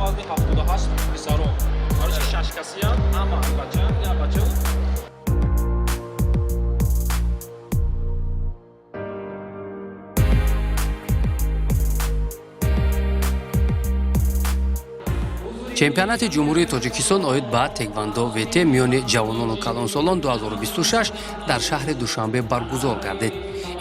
вазни 78 писарон. Барои шашкасиям, ама бачан, я бачан. чемпионати ҷумҳурии тоҷикистон оид ба теквондо вете миёни ҷавонону калонсолон 2026 дар шаҳри душанбе баргузор гардид.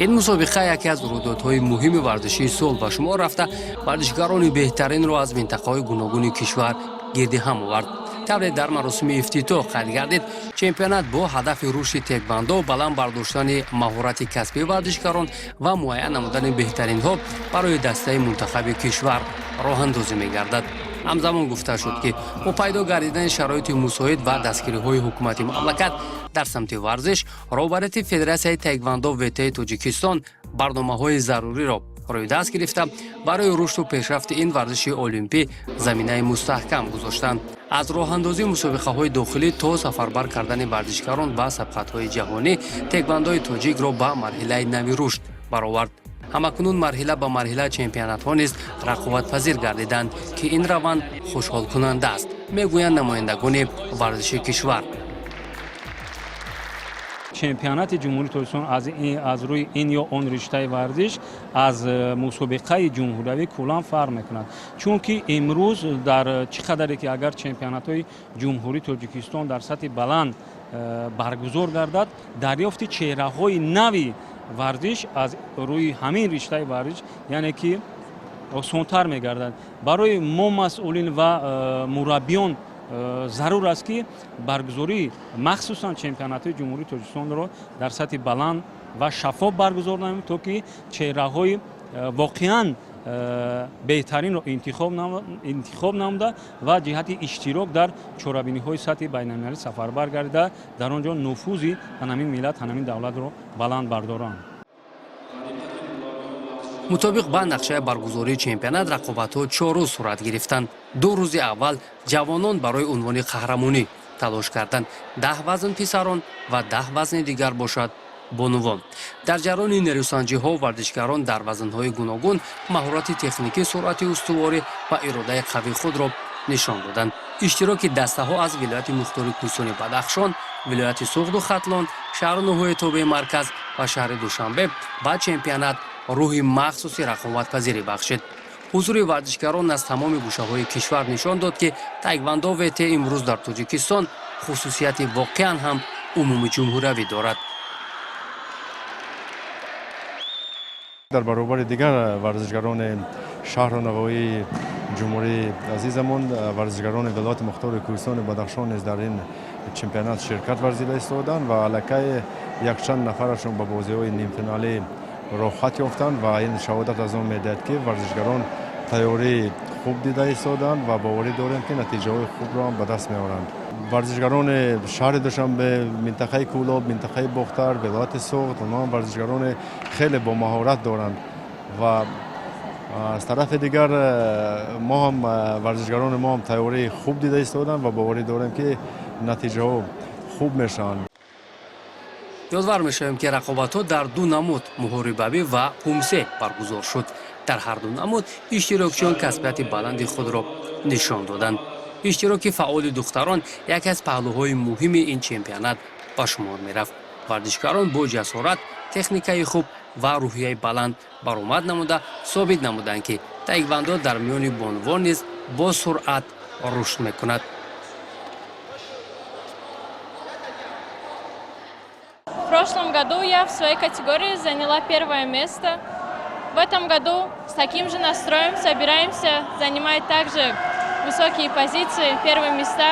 ин мусобиқа яке аз рӯйдодҳои муҳими варзишии сол ба шумор рафта, варзишгарони беҳтаринро аз минтақаҳои гуногуни кишвар гирди ҳам овард. тавре дар маросими ифтитоҳ қайд гардид, чемпионат бо ҳадафи рушди теквондо, баланд бардоштани маҳорати касбии варзишгарон ва муайян намудани беҳтаринҳо барои дастаи мунтахаби кишвар роҳандозӣ мегардад. ҳамзамон гуфта шуд, ки бо пайдо гардидани шароити мусоид ва дастгириҳои ҳукумати мамлакат дар самти варзиш, роҳбарияти Федератсияи теквондо ветаи Тоҷикистон барномаҳои заруриро рӯи даст гирифта барои рушду пешрафти ин варзиши олимпӣ заминаи мустаҳкам гузоштанд. аз роҳандозии мусобиқаҳои дохилӣ то сафарбар кардани варзишгарон ба сабқатҳои ҷаҳонӣ, теквондои тоҷикро ба марҳилаи нави рушд баровард. ҳамакунун марҳила ба марҳила чемпионатҳо низ рақобатпазир гардиданд, ки ин раванд хушҳолкунанда аст, мегӯянд намояндагони варзиши кишвар. чемпионати ҷумҳурии тоҷикистон аз рӯи ин ё он риштаи варзиш аз мусобиқаи ҷумҳуриявӣ куллан фарқ мекунад, чунки имрӯз дар чӣ қадаре ки агар чемпионатҳои ҷумҳурии тоҷикистон дар сатҳи баланд баргузор гардад, дарёфти чеҳраҳои нави варзиш аз рӯи ҳамин риштаи варзиш яъне ки осонтар мегардад. барои мо масъулин ва мураббиён зарур аст ки баргузории махсусан чемпионатҳои ҷумҳурии тоҷикистонро дар сатҳи баланд ва шаффоф баргузор намоем, то ки чеҳраҳои воқеан беҳтаринро интихоб намуда ва ҷиҳати иштирок дар чорабиниҳои сатҳи байналмилалӣ сафарбар гардида дар он ҷо нуфузи ҳанамин миллат, ҳанамин давлатро баланд бардоранд. мутобиқ ба нақшаи баргузории чемпионат рақобатҳо 4 рӯз сурат гирифтанд. 2 рӯзи аввал ҷавонон барои унвони қаҳрамонӣ талош карданд. 10 вазн писарон ва 10 вазни дигар бошад бонувон. дар ҷараёни нерӯсанҷиҳо варзишгарон дар вазнҳои гуногун маҳорати техникӣ, суръати устуворӣ ва иродаи қавии худро нишон доданд. иштироки дастаҳо аз вилояти мухтори кӯсони Бадахшон, вилояти Суғду Хатлон, шаҳру Ноҳияи Тобаи Марказ ва шаҳри Душанбе ба чемпионат рӯҳи махсуси рақобатпазирӣ бахшид. ҳузури варзишгарон аз тамоми гӯшаҳои кишвар нишон дод, ки тайквондо вете имрӯз дар Тоҷикистон хусусияти воқеан ҳам умумиҷумҳуриявӣ дорад. дар баробари дигар варзишгарони шаҳру навоии ҷумҳурии азизамон, варзишгарони вилояти мухтори кӯстони Бадахшон низ дар ин чемпионат ширкат варзида истоданд ва аллакай якчанд нафарашон ба бозиҳои нимфиналӣ роҳат ёфтанд ва ин шаҳодат аз он медиҳад, ки варзишгарон тайёрии хуб дида истоданд ва боварӣ дорем, ки натиҷаҳои хубро ҳам ба даст меоранд. варзишгарони шаҳри Душанбе, минтақаи Кӯлоб, минтақаи Бохтар, вилояти Суғд, онҳо ҳам варзишгарони хеле бомаҳорат доранд ва аз тарафи дигар мо ҳам варзишгарони мо ҳам тайёрии хуб дида истоданд ва боварӣ дорем, ки натиҷаҳо хуб мешаванд. ёдвар мешавем, ки рақобатҳо дар 2 намуд муҳорибавӣ ва пумсе баргузор шуд. дар ҳар 2 намуд иштирокчиён касбияти баланди худро нишон доданд. иштироки фаъоли духтарон яке аз паҳлӯҳои муҳими ин чемпионат ба шумор мерафт. варзишгарон бо ҷасорат, техникаи хуб ва рӯҳияи баланд баромад намуда собит намуданд, ки тайквондо дар миёни бонувон низ бо суръат рушд мекунад. В прошлом году я в своей категории заняла 1 место. В этом году с таким же настроем собираемся занимать также высокие позиции, 1 места.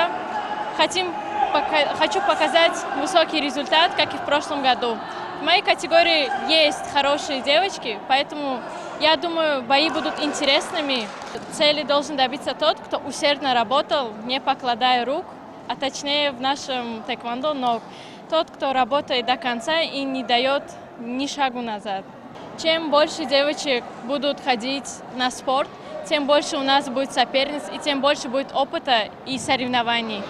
Хочу показать высокий результат, как и в прошлом году. В моей категории есть хорошие девочки, поэтому я думаю, бои будут интересными. Цели должен добиться тот, кто усердно работал, не покладая рук, а точнее в нашем тэквондо ног. Тот, кто работает до конца и не дает ни шагу назад. Чем больше девочек будут ходить на спорт, тем больше у нас будет соперниц и тем больше будет опыта и соревнований.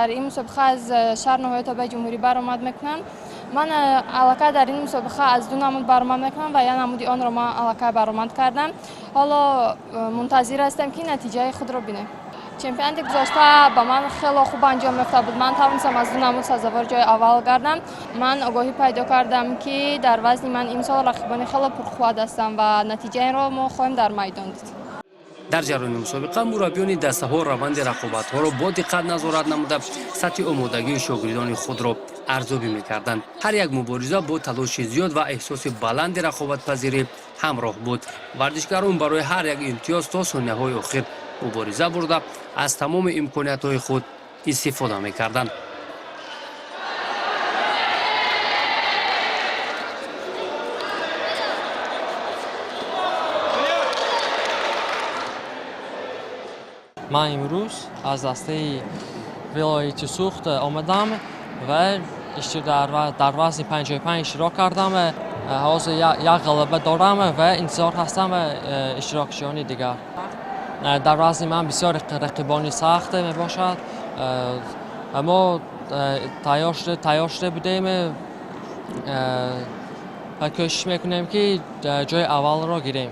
در این مسابقه از شهر نهایت جمهوری برآمد میکنم. من علاقه در این مسابقه از دو نمود برآمد میکنم و یک نمودی آن را من علاقه برآمد کردم. حالا منتظر هستم که نتیجه خود را بینم. چمپیوناتی گذشته با من خیلی خوب انجام یافته بود. من توانستم از دو نمود سزاوار جای اول گردم. من آگاهی پیدا کردم که در وزن من امسال رقیبان خیلی پرخواد هستم و نتیجه این را ما خواهیم در میدان دید. در جریان مسابقه مربیان دسته‌ها روند رقابت‌ها را با دقت نظارت نموده سطح آمادگی شاگردان خود را ارزیابی می‌کردند. هر یک مبارزه با تلاش زیاد و احساس بلند رقابت‌پذیری همراه بود. ورزشکاران برای هر یک امتیاز تا ثانیه‌های آخر مبارزه برده از تمام امکانیت‌های خود استفاده می‌کردند. من امروز از دسته ولایت سوخت آمدم و در وزن 55 اشتراک کردم. حاضر یک غلبه دارم و انتظار هستم اشتراکیان دیگر. در وزن من بسیار رقیبانی سخت می باشد، اما تیار شده بودیم و کوشش میکنیم که جای اول را گیریم.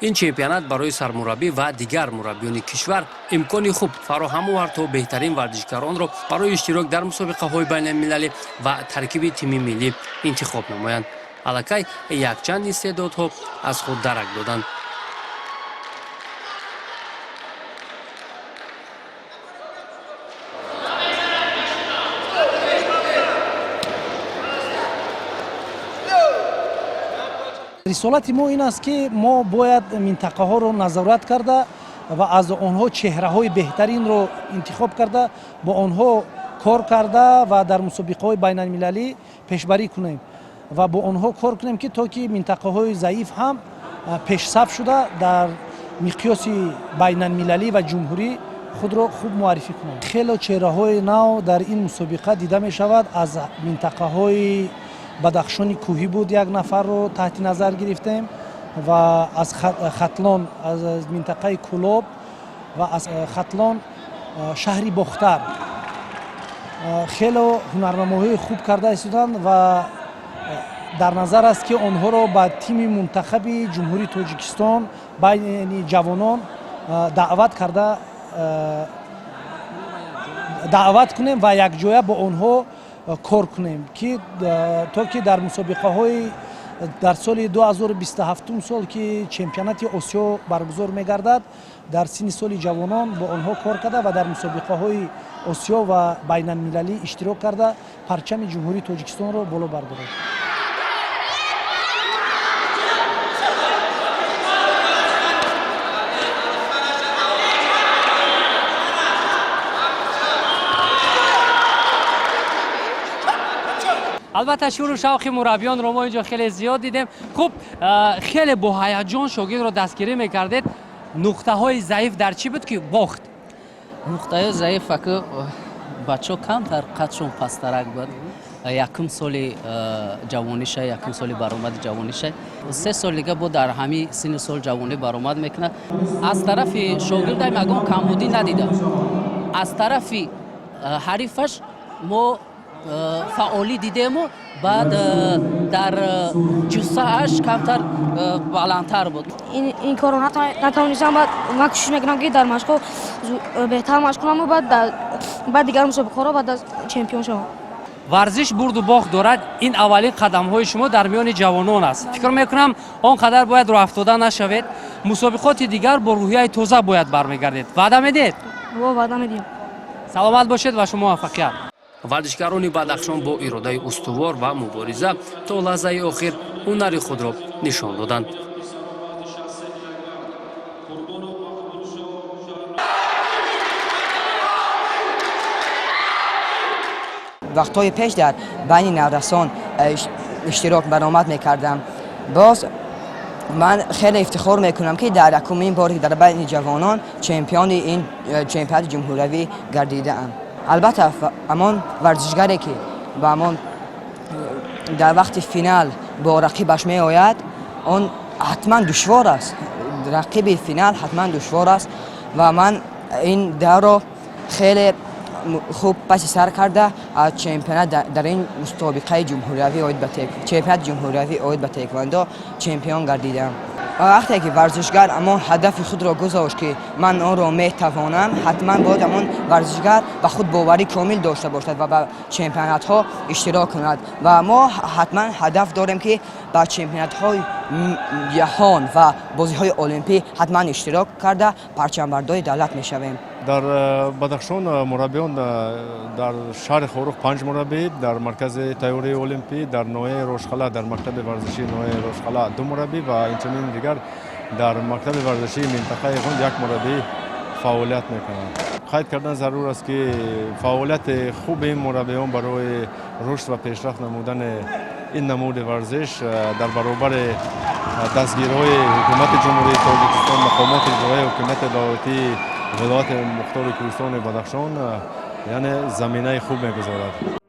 این چمپیونات برای سرمربی و دیگر مربیان کشور امکانی خوب فراهم آورد تا بهترین ورزشکاران را برای اشتراک در مسابقه‌های بین‌المللی و ترکیب تیم ملی انتخاب نمایند. الکی یک چند استعدادها از خود درک دادند. رسالت ما این است که ما باید منطقه ها رو نظارت کرده و از آنها چهره های بهترین رو انتخاب کرده، با آنها کار کرده و در مسابقه های بین المللی پیشبری کنیم و با آنها کار کنیم که تا که منطقه های ضعیف هم پیش صف شده در مقیاس بین المللی و جمهوری خود را خوب معرفی کنند. خیلی چهره های نو در این مسابقه دیده می شود. از منطقه های بدخشان کوهی بود یک نفر رو تحت نظر گرفتیم و از ختلان از منطقه کلوب و از ختلان شهری بختر خیلی هنرنمایی خوب کرده استودند و در نظر است که آنها را به تیم منتخب جمهوری تاجیکستان بین جوانان دعوت کنیم و یک جایه با آنها کار کنیم که تا که در مسابقه های در سال 2027 سال که چمپیونات آسیا برگزار می‌گردد در سن سال جوانان با آنها کار کرده و در مسابقه های آسیا و بین المللی اشتراک کرده پرچم جمهوری تاجیکستان را بالا بردارد. البته شور و شوق مربیان رو ما اینجا خیلی زیاد دیدیم. خوب خیلی با هیجان شاگرد رو دستگیری میکردید. نقطه های ضعیف در چی بود که باخت؟ نقطه ضعیف که بچه کمتر قدشون پسترک بود. یکم سال جوانیشه، یکم سال برآمد جوانیشه. 3 سال دیگه بود در همین سن سال جوانی برآمد میکنه. از طرف شاگرد مگم کمبودی ندیدم. از طرف حریفش ما فعالی دیدیم و بعد در جسه‌اش کمتر بلندتر بود. این کارو نتونستم، بعد من کوشش میکنم که در مشق بهتر مشق کنم و بعد دیگر مسابقه رو بعد از چمپیون شوم. ورزش برد و باخت دارد. این اولین قدم های شما در میان جوانان است. فکر میکنم آنقدر باید راه افتاده نشوید. مسابقات دیگر با روحیه تازه باید برمیگردید. وعده میدید؟ وعده میدیم. سلامت باشید و شما موفقیت. ورزشکاران بدخشان با اراده استوار و مبارزه تا لحظه آخر هنر خود را نشان دادند. وقتهای پیش در بین نوردستان اشتراک برآمد میکردم. باز من خیلی افتخار میکنم که در یکمین باری در بین جوانان چمپیون این چمپیونات جمهوری گردیده ام. البته امان ورزشگری که با امان در وقت فینال با رقیبش می آید اون حتما دشوار است. رقیب فینال حتما دشوار است و من این دورو خیلی خوب پس سر کرده از چمپیونات در این مسابقه جمهوری اوید چمپیونات جمهوری اوید به تایکواندو چمپیون گردیدم. وقتی که ورزشگر اما هدف خود را گذاشت که من آن را میتوانم، حتما باید اون ورزشگر به خود باوری کامل داشته باشد و به چمپیونات ها اشتراک کند و ما حتما هدف داریم که به چمپیونات های جهان و بازی های المپیک حتما اشتراک کرده پرچم بردار دولت میشویم. در بدخشان مربیان در شهر خورخ 5 مربی، در مرکز تیوری المپی، در نوع روشخلا در مکتب ورزشی نوع روشخلا 2 مربی و اینچنین دیگر در مکتب ورزشی منطقه غوند 1 مربی فعالیت میکنند. قید کردن ضرور است که فعالیت خوب این مربیان برای رشد و پیشرفت نمودن این نمود ورزش در برابر دستگیرهای حکومت جمهوری تاجیکستان، مقامات اجرایی حکومت دولتی ولایت مختار کوهستان بدخشان یعنی زمینه خوب میگذارد.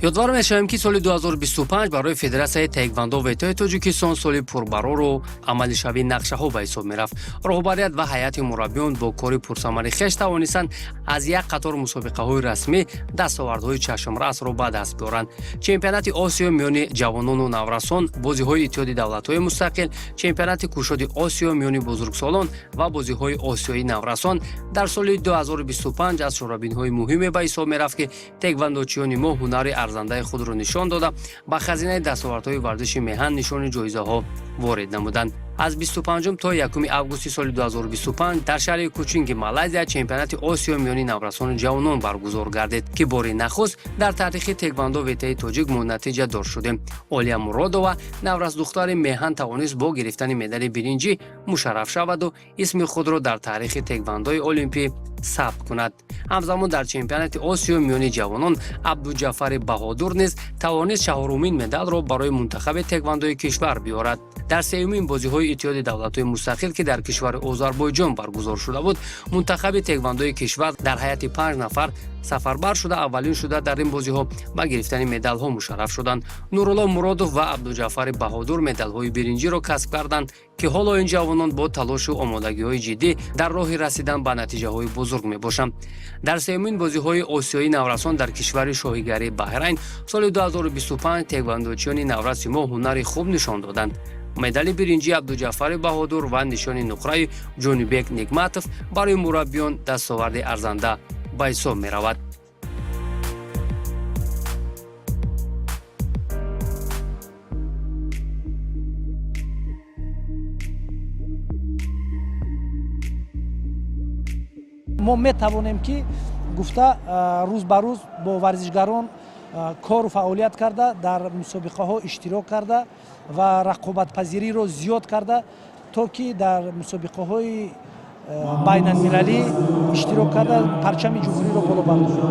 یادوار میشویم که سال 2025 برای فدراسیون تایکواندو وتای تاجیکستان سال پربرار و عملی شوی نقشه ها به حساب میرفت. رهبریت و هیئت مربیان با کار پرثمر خویش توانستند از یک قطار مسابقه های رسمی دستاوردهای چشمرس را به دست بیارند. چمپیونات آسیا میان جوانان و نورسان، بازی های اتحاد دولت های مستقل، چمپیونات کشاد آسیا میان بزرگسالان و بازی های آسیایی نورسان در سال 2025 از شورابین های مهم به حساب میرفت که تایکواندوچیان ما هنر ارزنده خود را نشان داده با خزینه دستاوردهای ورزش میهن نشان جایزه ها وارد نمودند. از 25 تا 1 آگوست سال 2025 در شهر کوچینگ مالزیا چمپیونات آسیا میان نورسان جوانان برگزار گردید که بار نخست در تاریخ تایکواندو وتای تاجیک نتیجه دار شده. اولیا مرادова نورس دختر میهن توانست با گرفتن مدال برنجی مشرف شود و اسم خود را در تاریخ تایکواندوی المپی ثبت کند. همزمان در چمپیونات آسیا میان جوانان عبدالجعفر بهادر نیز توانست 4مین مدال را برای منتخب تایکواندوی کشور بیاورد. در سومین بازی‌های اتحاد دولت‌های مستقل که در کشور آذربایجان برگزار شده بود، منتخب تایکواندوی کشور در هیئت 5 نفر سفربر شده اولین شده در این بازی‌ها با گرفتن مدال‌ها مشرف شدند. نورالله مرادов و عبدالجعفر بهادر مدال‌های برنجی را کسب کردند که حالا این جوانان با تلاش و آمادگی‌های جدی در راه رسیدن به نتیجه‌های بزرگ می‌باشند. در سومین بازی‌های آسیایی نورسان در کشور شاهیگری بحرین سال 2025 تایکواندوچیان نورس ما هنر خوب نشان دادند. مدال برنجی عبدالجعفر بهادر و نشان نقره جونیبک نگماتов برای مربیان دستاورد ارزنده به حساب می رود. ما میتوانیم که گفته روز به روز با ورزشگران کار و فعالیت کرده، در مسابقه ها اشتراک کرده و رقابت پذیری رو زیاد کرده تا که در مسابقه های بین المللی اشتراک کرده پرچم جمهوری رو بالا برداره.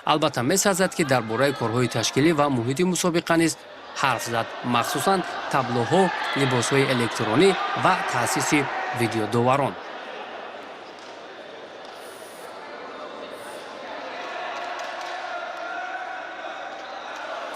البته می‌سازد که درباره کارهای تشکیلی و محیط مسابقه نیز حرف زد، مخصوصاً تابلوها، لباس‌های الکترونی و تأسیس ویدیو داوران.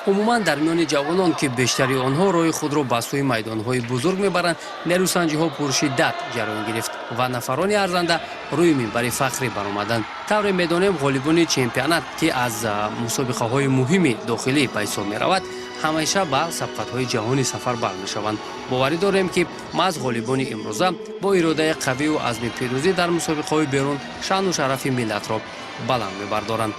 عموما در میان جوانان که بیشتری آنها راه خود را به سوی میدانهای بزرگ میبرند، نیروسنجی‌ها پرشدت جریان گرفت و نفران ارزنده روی منبر فخری برآمدند. طور میدانیم غالبان چمپیونات که از مسابقه های مهم داخلی به حساب میرود همیشه به سبقت‌های جهانی سفر برمی‌شوند. باوری داریم که ما از غالبان امروزه با اراده قوی و عزم پیروزی در مسابقه‌های بیرون شأن و شرف ملت را بلند می‌بردارند.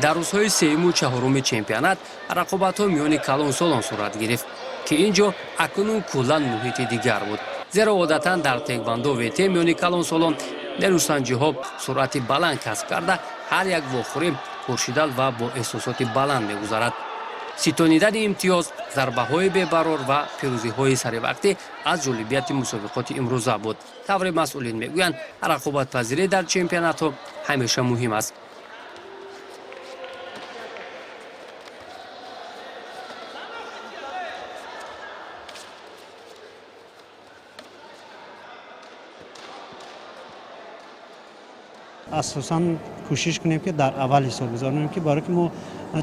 در روزهای سوم و چهارم چمپیونات رقابت‌ها میان کلانسالان صورت گرفت که اینجا اکنون کلاً محیط دیگر بود، زیرا عادتاً در تایکواندو وته میان کلانسالان نیروسنجی‌ها سرعت بلند کسب کرده هر یک واخوری пуршидал ва бо эҳсосоти баланд мегузарад. ситонидани имтиёз, зарбаҳои бебарор ва пирӯзиҳои саривақтӣ аз ҷолибияти мусобиқоти имрӯза буд. тавре масъулин мегӯянд рақобатпазирӣ дар чемпионатҳо ҳамеша муҳим аст. اساساً کوشش کنیم که در اول سال بذاریم که برای که ما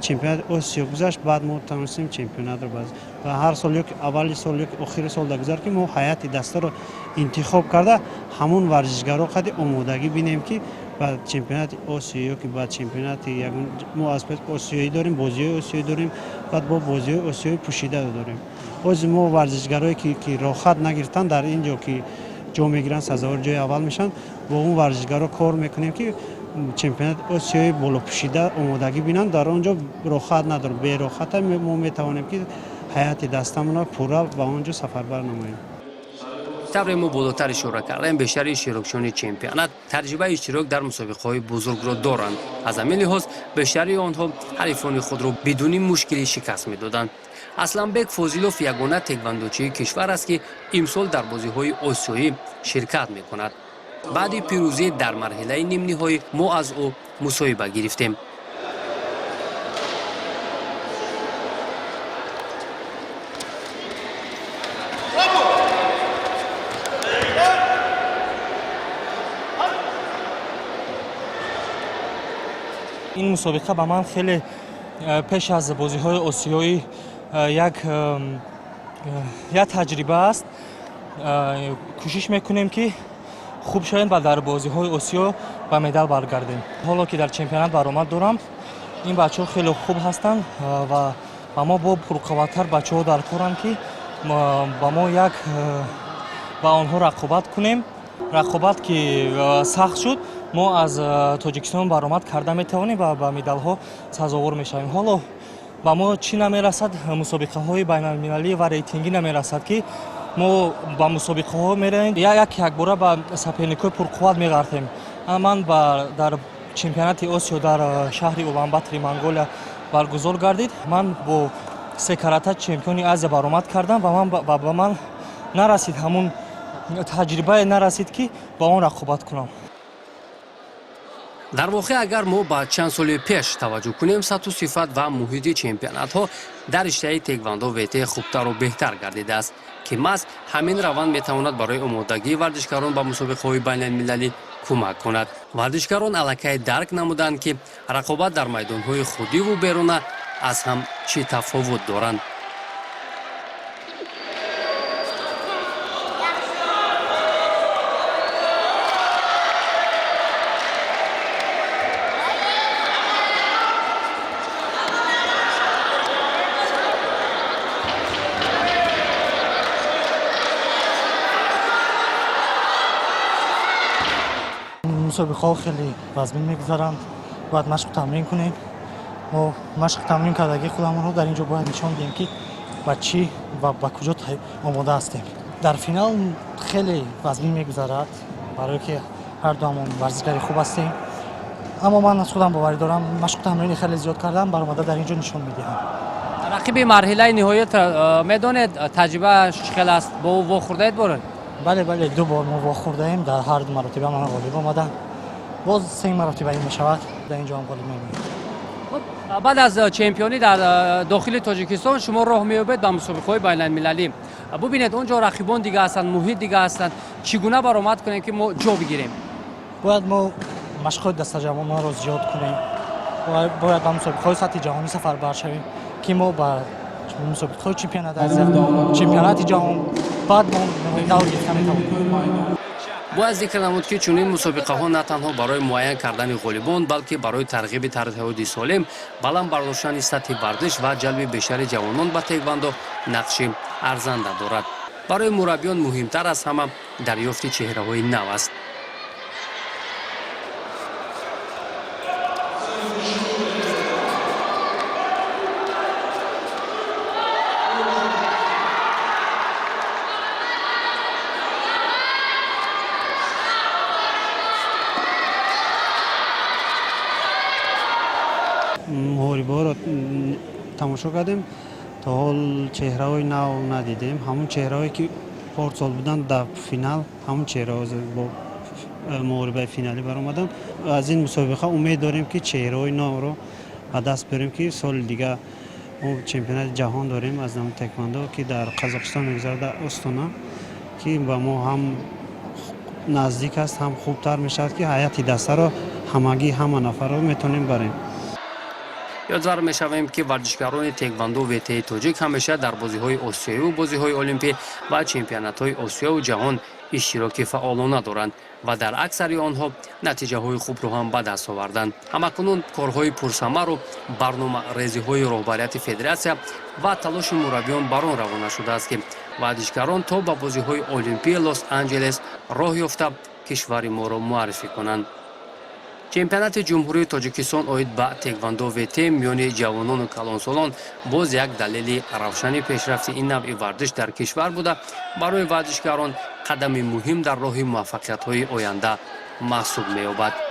چمپیونات آسیا گذشت بعد ما تونستیم چمپیونات رو باز و هر سال یک اول سال یک آخر سال دگذار که ما حیات دسته رو انتخاب کرده همون ورزشگرا قد آمادگی بینیم که بعد چمپیونات آسیا که بعد چمپیونات ما از آسیایی داریم بازی آسیایی داریم بعد با بازی آسیایی پوشیده داریم از ما ورزشگرایی که راحت نگرفتن در اینجا که جا میگیرن سزاوار جای اول میشن با اون ورزشگرا کار میکنیم که چمپیونات آسیایی بالا پوشیده آمادگی بینن در اونجا راحت نداره به راحت ما میتوانیم که حیات دستمون رو پورا و اونجا سفربر نماییم. тавре мо болотар ишора кардем бештари иштирокчиёни чемпионат таҷрибаи иштирок дар мусобиқаҳои бузургро доранд. аз ҳамин лиҳоз бештари онҳо ҳарифони худро бидуни мушкилӣ шикаст медоданд. асланбек фозилов ягона теквандочии кишвар аст ки имсол дар бозиҳои осиёӣ ширкат мекунад. баъди пирӯзӣ дар марҳилаи нимниҳоӣ мо аз ӯ мусоҳиба гирифтем. این مسابقه با من خیلی پیش از بازی‌های آسیایی یک تجربه است. کوشش میکنیم که خوب شویم و در بازی‌های آسیا با مدال برگردیم. حالا که در چمپیونات برآمد دارم این بچه‌ها خیلی خوب هستند و ما با پرقوت‌تر بچه‌ها در کارند که با ما با آنها رقابت کنیم. رقابت که سخت شد ما از تاجیکستان برآمد کرده میتوانیم و با مدال ها سزاوار میشویم. حالا با ما چی نمیرسد مسابقه های بین المللی و ریتینگی نمیرسد که ما با مسابقه ها میریم یک باره با سپرنیکای پرقوت میگردیم. من در چمپیونات آسیا در شهر اولانباتر منگولیا برگزار گردید. من با سه کاراته چمپیون آسیا برآمد کردم و با من نرسید همون تجربه نرسید که با اون رقابت کنم. дар воқеъ агар мо ба чанд соли пеш таваҷҷӯҳ кунем сатҳу сифат ва муҳити чемпионатҳо дар риштаи теквандо вете хубтару беҳтар гардидааст ки маҳз ҳамин раванд метавонад барои омодагии варзишгарон ба мусобиқаҳои байналмилалӣ кӯмак кунад. варзишгарон аллакай дарк намуданд ки рақобат дар майдонҳои худиву беруна аз ҳам чӣ тафовут доранд. مسابقه خیلی وزمین میگذارند باید مشق تمرین کنیم و مشق تمرین کردگی خودمون رو در اینجا باید نشان بدیم که با چی و با کجا آماده هستیم. در فینال خیلی وزمین میگذارد برای که هر دومون ورزشگری خوب هستیم اما من از خودم باوری دارم مشق تمرین خیلی زیاد کردم برآمده در اینجا نشان میدهم. رقیب مرحله نهایت میدونید تجربه چقدر است با او واخوردید باره؟ بله دو بار ما واخورده ایم در هر دو مرتبه من غالب آمدم. باز سه مرتبه این میشود در اینجا هم غالب می‌آیم. بعد از چمپیونی در داخل تاجیکستان شما راه می‌یابید به مسابقه‌های بین‌المللی. ببینید اونجا رقیبان دیگه هستند، محیط دیگه هستند. چگونه برآمد کنیم که ما جا بگیریم؟ باید ما مشق‌های دسته جوانان رو زیاد کنیم. باید به مسابقه‌های سطح جهانی سفربر شویم که ما با مسابقه‌های چمپیونات آسیا، چمپیونات جهان بعد ما مدال گرفته می‌توانیم. бояд зикр намуд ки чунин мусобиқаҳо на танҳо барои муайян кардани ғолибон балки барои тарғиби тарҳиҳоди солим баланд бардоштани сатҳи варзиш ва ҷалби бештари ҷавонон ба теквандо нақши арзанда дорад. барои мураббиён муҳимтар аз ҳама дарёфти чеҳраҳои нав аст. тамошо кардем, то ҳол чеҳраҳои нав надидем. Ҳамун чеҳраҳое ки порсол буданд дар финал, ҳамун чеҳраҳо бо муорибаи финалӣ баромаданд. Аз ин мусобиқа умед дорем ки чеҳраҳои навро ба даст биёрем ки соли дигар мо чемпионати ҷаҳон дорем аз намуди таеквондо ки дар Қазоқистон мегузарад, Остона, ки ба мо ҳам наздик аст, ҳам хубтар мешавад ки ҳайати дастаро ҳамагӣ ҳама нафарро метавонем барем. ёдзар мешавем ки варзишгарони таеквондо ветеи тоҷик ҳамеша дар бозиҳои осиёвӣ, бозиҳои олимпӣ ва чемпионатҳои осиёву ҷаҳон иштироки фаъолона доранд ва дар аксари онҳо натиҷаҳои хубро ҳам ба даст оварданд. ҳамакунун корҳои пурсамару барномарезиҳои роҳбарияти федератсия ва талоши мураббиён бар он равона шудааст ки варзишгарон то ба бозиҳои олимпии Лос-Анҷелес роҳ ёфта кишвари моро муаррифӣ кунанд. чемпионати ҷумҳурии Тоҷикистон оид ба таеквондо ВТ миёни ҷавонону калонсолон боз як далели равшани пешрафти ин навъи варзиш дар кишвар буда барои варзишгарон қадами муҳим дар роҳи муваффақиятҳои оянда маҳсуб меёбад.